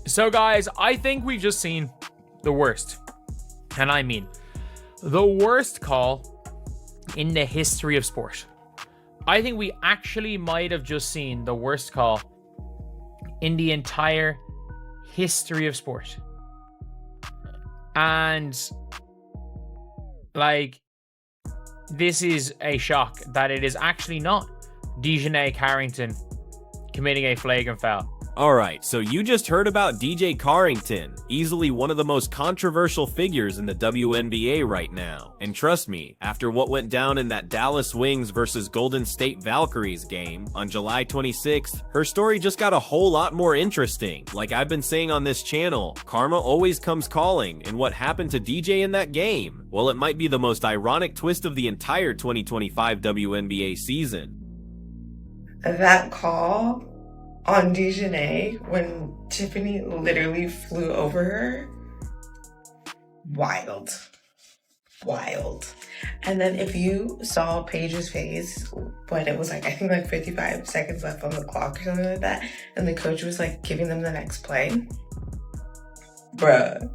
So guys, I think we've just seen the worst. And I mean, the worst call in the history of sport. I think we actually might have just seen the worst call in the entire history of sport. And like, this is a shock that it is actually not DiJonai Carrington committing a flagrant foul. Alright, so you just heard about DJ Carrington, easily one of the most controversial figures in the WNBA right now. And trust me, after what went down in that Dallas Wings versus Golden State Valkyries game on July 26th, her story just got a whole lot more interesting. Like I've been saying on this channel, karma always comes calling, and what happened to DJ in that game? Well, it might be the most ironic twist of the entire 2025 WNBA season. That call on DiJonai when Tiffany literally flew over her, wild. And then if you saw Paige's face when it was like, I think like 55 seconds left on the clock or something like that, and the coach was like giving them the next play, bruh.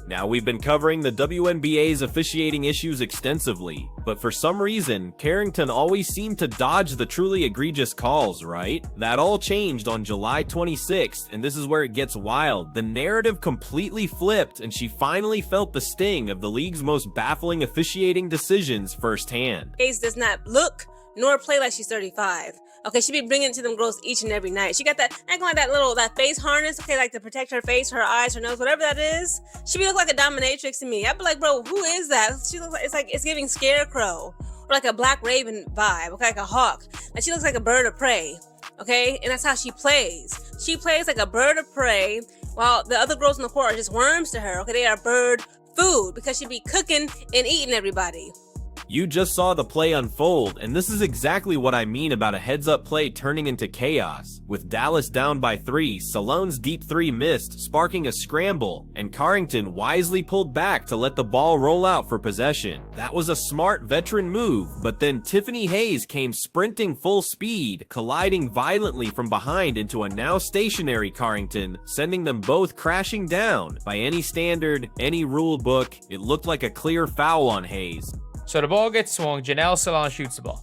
Now, we've been covering the WNBA's officiating issues extensively, but for some reason, Carrington always seemed to dodge the truly egregious calls, right? That all changed on July 26th, and this is where it gets wild. The narrative completely flipped, and she finally felt the sting of the league's most baffling officiating decisions firsthand. Hayes does not look nor play like she's 35. Okay, she be bringing it to them girls each and every night. She got that, acting like that face harness, okay, like to protect her face, her eyes, her nose, whatever that is. She be look like a dominatrix to me. I'd be like, bro, who is that? She looks like, it's giving Scarecrow, or like a Black Raven vibe, okay, like a hawk. Like she looks like a bird of prey, okay? And that's how she plays. She plays like a bird of prey, while the other girls in the court are just worms to her, okay? They are bird food, because she be cooking and eating everybody. You just saw the play unfold, and this is exactly what I mean about a heads-up play turning into chaos. With Dallas down by 3, Salone's deep 3 missed, sparking a scramble, and Carrington wisely pulled back to let the ball roll out for possession. That was a smart veteran move, but then Tiffany Hayes came sprinting full speed, colliding violently from behind into a now stationary Carrington, sending them both crashing down. By any standard, any rule book, it looked like a clear foul on Hayes. So the ball gets swung. Janelle Salon shoots the ball.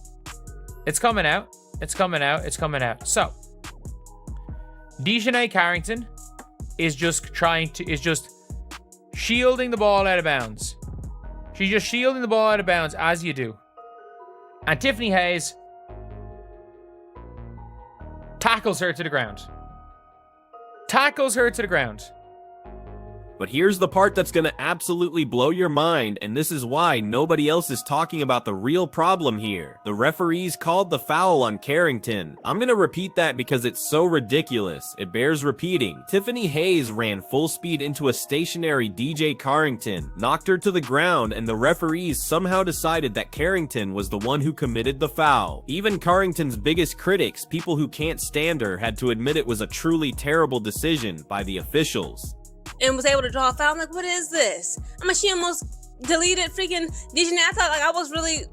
It's coming out. So DiJonai Carrington is just shielding the ball out of bounds. She's just shielding the ball out of bounds, as you do. And Tiffany Hayes tackles her to the ground. But here's the part that's gonna absolutely blow your mind, and this is why nobody else is talking about the real problem here. The referees called the foul on Carrington. I'm gonna repeat that because it's so ridiculous. It bears repeating. Tiffany Hayes ran full speed into a stationary DJ Carrington, knocked her to the ground, and the referees somehow decided that Carrington was the one who committed the foul. Even Carrington's biggest critics, people who can't stand her, had to admit it was a truly terrible decision by the officials. And was able to draw a foul. I'm like, what is this? I mean, she almost deleted freaking DiJonai. I thought, like, I was really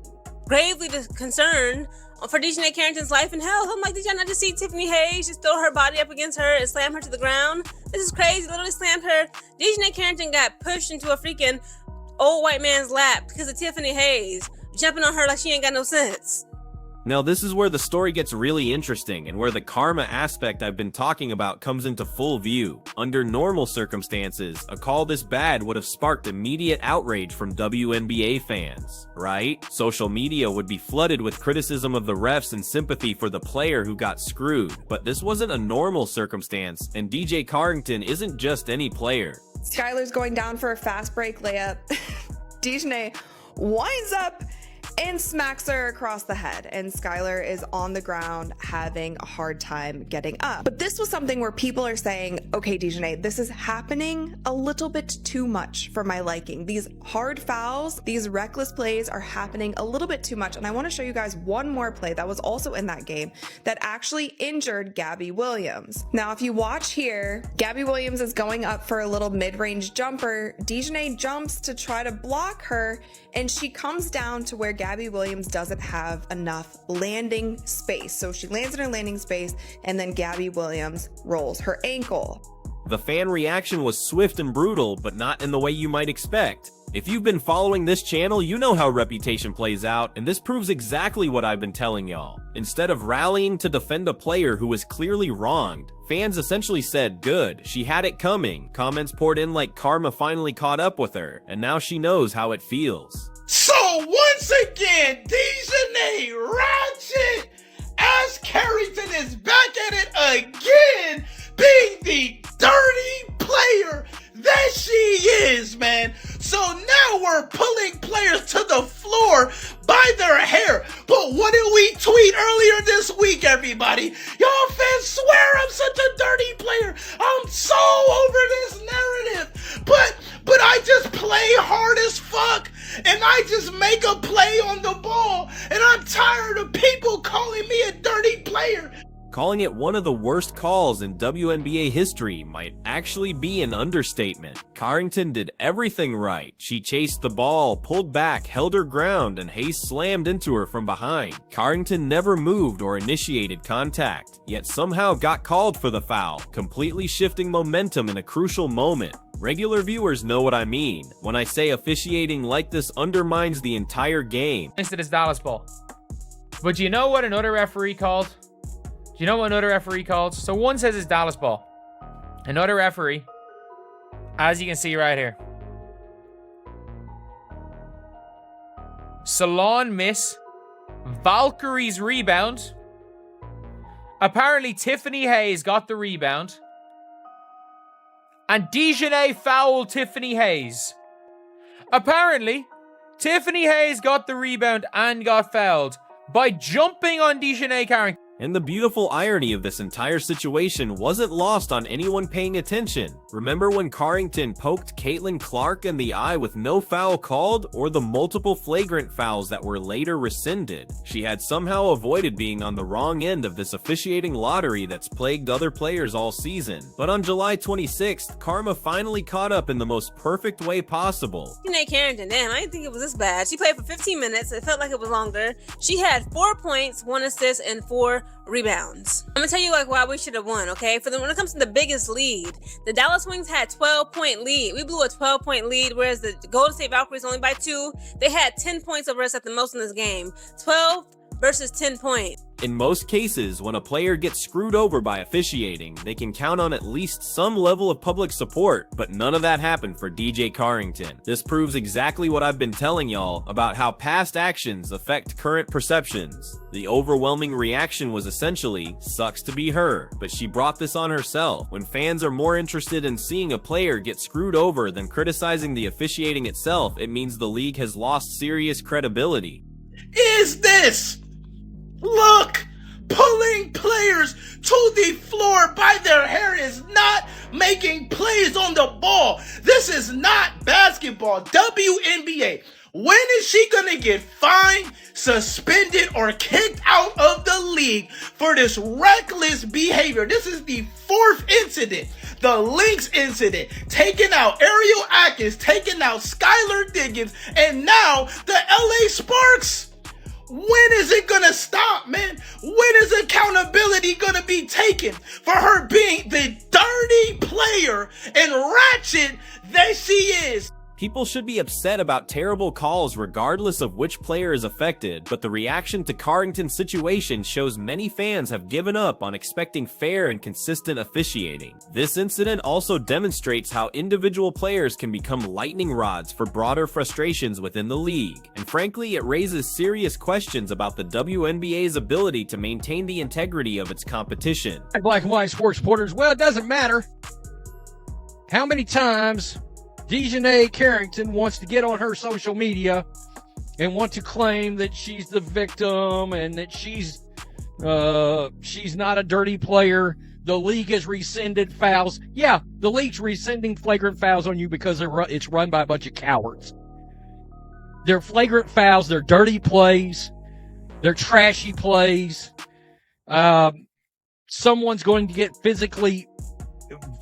gravely concerned for DiJonai Carrington's life and health. I'm like, did y'all not just see Tiffany Hayes just throw her body up against her and slam her to the ground? This is crazy. Literally slammed her. DiJonai Carrington got pushed into a freaking old white man's lap because of Tiffany Hayes jumping on her like she ain't got no sense. Now this is where the story gets really interesting and where the karma aspect I've been talking about comes into full view. Under normal circumstances, a call this bad would have sparked immediate outrage from WNBA fans, right? Social media would be flooded with criticism of the refs and sympathy for the player who got screwed. But this wasn't a normal circumstance, and DJ Carrington isn't just any player. Skylar's going down for a fast break layup. DiJonai winds up and smacks her across the head, and Skylar is on the ground having a hard time getting up. But this was something where people are saying, okay, DiJonai, this is happening a little bit too much for my liking. These hard fouls, these reckless plays are happening a little bit too much. And I want to show you guys one more play that was also in that game that actually injured Gabby Williams. Now, if you watch here, Gabby Williams is going up for a little mid-range jumper. DiJonai jumps to try to block her, and she comes down to where Gabby Gabby Williams doesn't have enough landing space. So she lands in her landing space, and then Gabby Williams rolls her ankle. The fan reaction was swift and brutal, but not in the way you might expect. If you've been following this channel, you know how reputation plays out, and this proves exactly what I've been telling y'all. Instead of rallying to defend a player who was clearly wronged, fans essentially said, "Good, she had it coming." Comments poured in like karma finally caught up with her, and now she knows how it feels. So once again, DiJonai Ratchet as Carrington is back at it again, being the dirty player that she is, man. So now we're pulling players to the floor by their hair. But what did we tweet earlier this week, everybody? Y'all fans swear I'm such a dirty player. I'm so over this narrative. But I just play hard as fuck. And I just make a play on the ball. And I'm tired of people calling me a dirty player. Calling it one of the worst calls in WNBA history might actually be an understatement. Carrington did everything right. She chased the ball, pulled back, held her ground, and Hayes slammed into her from behind. Carrington never moved or initiated contact, yet somehow got called for the foul, completely shifting momentum in a crucial moment. Regular viewers know what I mean when I say officiating like this undermines the entire game. Thanks to this Dallas ball. But do you know what another referee called? Do you know what another referee called? So one says it's Dallas ball. Another referee, as you can see right here, Salon miss, Valkyrie's rebound. Apparently Tiffany Hayes got the rebound. And DiJonai fouled Tiffany Hayes. Apparently, Tiffany Hayes got the rebound and got fouled by jumping on DiJonai Carrington. And the beautiful irony of this entire situation wasn't lost on anyone paying attention. Remember when Carrington poked Caitlin Clark in the eye with no foul called, or the multiple flagrant fouls that were later rescinded? She had somehow avoided being on the wrong end of this officiating lottery that's plagued other players all season. But on July 26th, karma finally caught up in the most perfect way possible. DiJonai Carrington, damn, I didn't think it was this bad. She played for 15 minutes. It felt like it was longer. She had 4 points, 1 assist, and 4 rebounds. I'm gonna tell you like why we should have won, okay? When it comes to the biggest lead, the Dallas Wings had 12-point lead. We blew a 12-point lead, whereas the Golden State Valkyries only by 2. They had 10 points over us at the most in this game. 12 versus 10 points. In most cases, when a player gets screwed over by officiating, they can count on at least some level of public support, but none of that happened for DJ Carrington. This proves exactly what I've been telling y'all about how past actions affect current perceptions. The overwhelming reaction was essentially, sucks to be her, but she brought this on herself. When fans are more interested in seeing a player get screwed over than criticizing the officiating itself, it means the league has lost serious credibility. Is this? Look, pulling players to the floor by their hair is not making plays on the ball. This is not basketball. WNBA. When is she gonna get fined, suspended, or kicked out of the league for this reckless behavior? This is the 4th incident. The Lynx incident, taking out Ariel Atkins, taking out Skylar Diggins, and now the LA Sparks. When is it gonna stop, man? When is accountability gonna be taken for her being the dirty player and ratchet that she is? People should be upset about terrible calls regardless of which player is affected, but the reaction to Carrington's situation shows many fans have given up on expecting fair and consistent officiating. This incident also demonstrates how individual players can become lightning rods for broader frustrations within the league, and frankly, it raises serious questions about the WNBA's ability to maintain the integrity of its competition. Black and white sports reporters, well, it doesn't matter how many times DiJonai Carrington wants to get on her social media and want to claim that she's the victim and that she's not a dirty player. The league has rescinded fouls. Yeah, the league's rescinding flagrant fouls on you because it's run by a bunch of cowards. They're flagrant fouls. They're dirty plays. They're trashy plays. Someone's going to get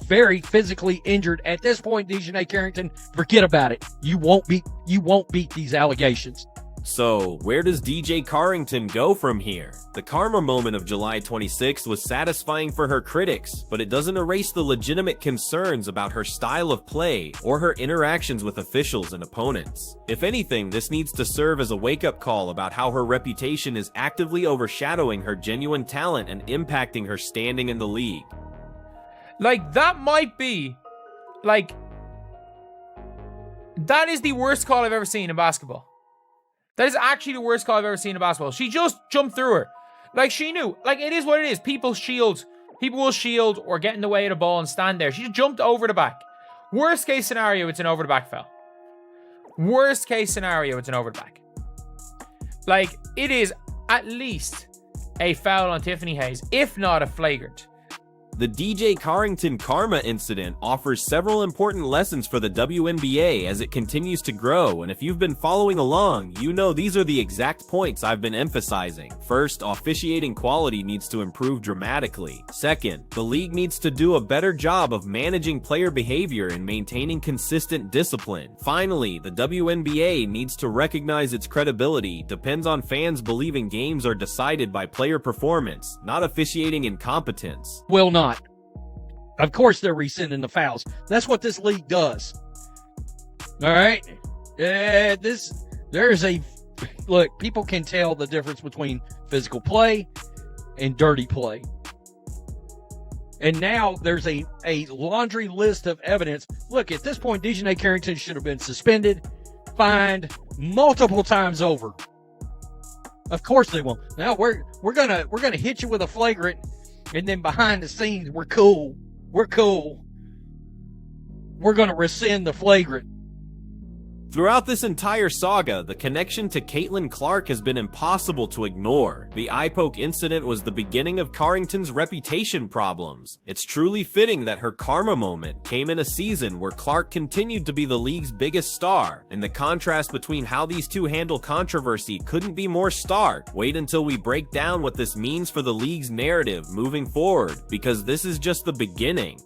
very physically injured. At this point, DiJonai Carrington, forget about it. You won't beat these allegations. So, where does DJ Carrington go from here? The karma moment of July 26th was satisfying for her critics, but it doesn't erase the legitimate concerns about her style of play or her interactions with officials and opponents. If anything, this needs to serve as a wake-up call about how her reputation is actively overshadowing her genuine talent and impacting her standing in the league. Like, that might be, like, that is the worst call I've ever seen in basketball. That is actually the worst call I've ever seen in basketball. She just jumped through her. Like, she knew. Like, it is what it is. People will shield or get in the way of the ball and stand there. She just jumped over the back. Worst case scenario, it's an over the back foul. Worst case scenario, it's an over the back. Like, it is at least a foul on Tiffany Hayes, if not a flagrant. The DJ Carrington karma incident offers several important lessons for the WNBA as it continues to grow, and if you've been following along, you know these are the exact points I've been emphasizing. First, officiating quality needs to improve dramatically. Second, the league needs to do a better job of managing player behavior and maintaining consistent discipline. Finally, the WNBA needs to recognize its credibility depends on fans believing games are decided by player performance, not officiating incompetence. Will not. Of course they're rescinding the fouls. That's what this league does. All right? Look, people can tell the difference between physical play and dirty play. And now there's a laundry list of evidence. Look, at this point, DiJonai Carrington should have been suspended, fined multiple times over. Of course they will. Now we're gonna hit you with a flagrant. And then behind the scenes, we're cool. We're going to rescind the flagrant. Throughout this entire saga, the connection to Caitlin Clark has been impossible to ignore. The eye poke incident was the beginning of Carrington's reputation problems. It's truly fitting that her karma moment came in a season where Clark continued to be the league's biggest star, and the contrast between how these two handle controversy couldn't be more stark. Wait until we break down what this means for the league's narrative moving forward, because this is just the beginning.